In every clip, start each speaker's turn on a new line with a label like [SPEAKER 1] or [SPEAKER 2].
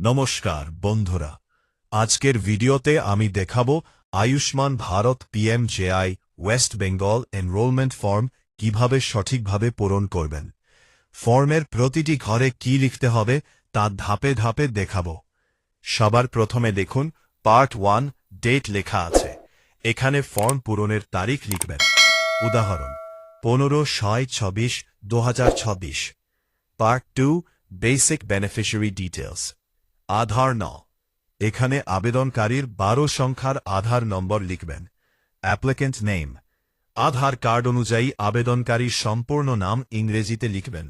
[SPEAKER 1] নমস্কার বন্ধুরা, আজকের ভিডিওতে আমি দেখাবো Ayushman Bharat PMJAY West Bengal enrolment form কিভাবে সঠিকভাবে পূরণ করবেন। ফর্মের প্রতিটি ঘরে কি লিখতে হবে তা ধাপে ধাপে দেখাবো। সবার প্রথমে দেখুন পার্ট 1 ডেট লেখা আছে। এখানে ফর্ম পূরণের তারিখ লিখবেন। উদাহরণ 15/6/26/2026। Part 2 basic beneficiary details. Aadhaar এখানে আবেদনকারীর 12 সংখ্যার আধার নম্বর লিখবেন। অ্যাপ্লিক্যান্ট নেম, আধার কার্ড অনুযায়ী আবেদনকারীর সম্পূর্ণ নাম ইংরেজিতে লিখবেন।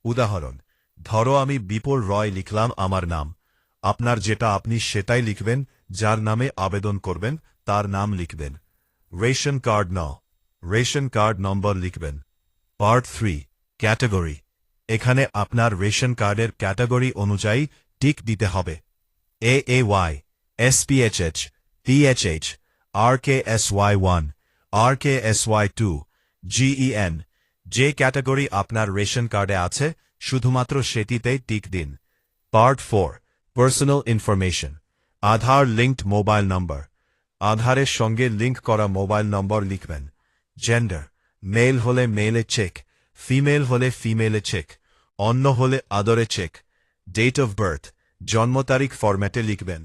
[SPEAKER 1] উদাহরণ ধরো আমি বিপুল রয় লিখলাম আমার নাম। আপনার যেটা আপনি সেটাই লিখবেন, যার নামে আবেদন করবেন তার নাম লিখবেন। রেশন কার্ড নম্বর লিখবেন। Part 3 category. এখানে আপনার রেশন কার্ডের ক্যাটাগরি অনুযায়ী টিক দিতে হবে। AAY, SPHH, PHH, RKSY1, RKSY2, GEN। যে ক্যাটাগরি আপনার রেশন কার্ডে আছে শুধুমাত্র সেটিতেই টিক দিন। Part 4 personal information. Aadhaar linked mobile number. আধারের সঙ্গে লিঙ্ক করা মোবাইল নম্বর লিখবেন। জেন্ডার, মেল হলে মেলে চেক, ফিমেল হলে ফিমেলে চেক, অন্য হলে আদরে চেক। ডেট অফ বার্থ, জন্ম তারিখ ফরম্যাটে লিখবেন।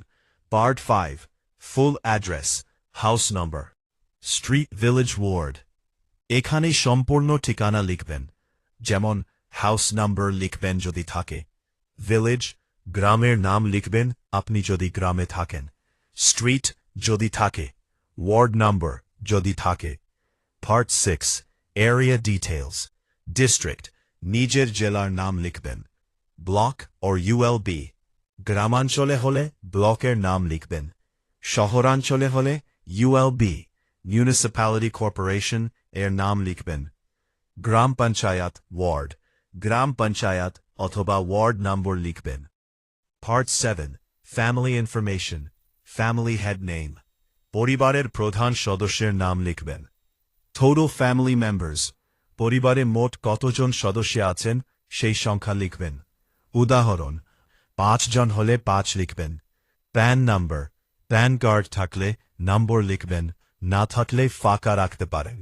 [SPEAKER 1] Part 5 full address, house number, street, village, ward. এখানে সম্পূর্ণ ঠিকানা লিখবেন, যেমন হাউস নাম্বার লিখবেন যদি থাকে, ভিলেজ গ্রামের নাম লিখবেন আপনি যদি গ্রামে থাকেন, স্ট্রিট যদি থাকে, ওয়ার্ড নাম্বার যদি থাকে। Part 6 area details. ডিস্ট্রিক্ট, নিজের জেলার নাম লিখবেন। ব্লক অর ULB, গ্রামাঞ্চলে হলে ব্লকের নাম লিখবেন। শহরাঞ্চলে হলে ULB, মিউনিসিপ্যালিটি কর্পোরেশন এর নাম লিখবেন। গ্রাম পঞ্চায়েত, ওয়ার্ড, গ্রাম পঞ্চায়েত অথবা ওয়ার্ড নম্বর লিখবেন। Part 7 family information. Family head name, পরিবারের প্রধান সদস্যের নাম লিখবেন। টোটাল ফ্যামিলি মেম্বার্স, পরিবারে মোট কতজন সদস্য আছেন সেই সংখ্যা লিখবেন। উদাহরণ 5 জন হলে 5 লিখবেন। প্যান নাম্বার, প্যান কার্ড থাকলে নম্বর লিখবেন, না থাকলে ফাঁকা রাখতে পারেন।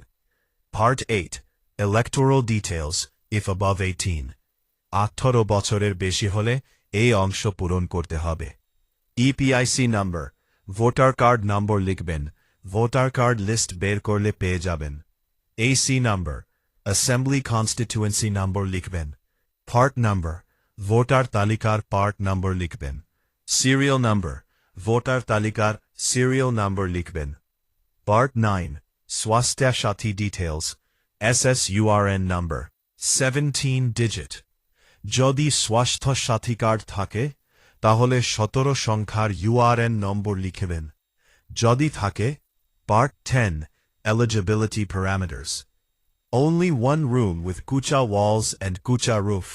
[SPEAKER 1] Part 8 electoral details if above 18। 18 বছরের বেশি হলে এই অংশ পূরণ করতে হবে। EPIC নাম্বার, ভোটার কার্ড নম্বর লিখবেন। ভোটার কার্ড লিস্ট বের করলে পেয়ে যাবেন। AC নাম্বার, অ্যাসেম্বলি কনস্টিটিউয়েন্সি নম্বর লিখবেন। পার্ট নাম্বার, ভোটার তালিকার পার্ট নম্বর লিখবেন। সিরিয়াল নাম্বার, ভোটার তালিকার সিরিয়াল নাম্বার লিখবেন। পার্ট 9 স্বাস্থ্য সাথী ডিটেইলস। SSURN number 17 digit. যদি স্বাস্থ্য সাথী কার্ড থাকে তাহলে 17 সংখ্যার URN নম্বর লিখবেন। যদি থাকে। Part 10 eligibility parameters. Only one room with kucha walls and kucha roof.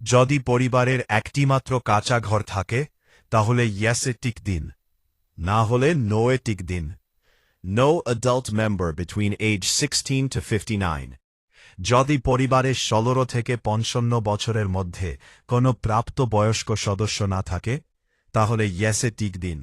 [SPEAKER 1] যদি পরিবারের একটি মাত্র কাঁচা ঘর থাকে তাহলে ইয়েসে টিক দিন, না হলে নোয়ে টিক দিন। No adult member between age 16 to 59. যদি পরিবারের 16 থেকে 55 বছরের মধ্যে কোনো প্রাপ্ত বয়স্ক সদস্য না থাকে তাহলে ইয়েসে টিক দিন।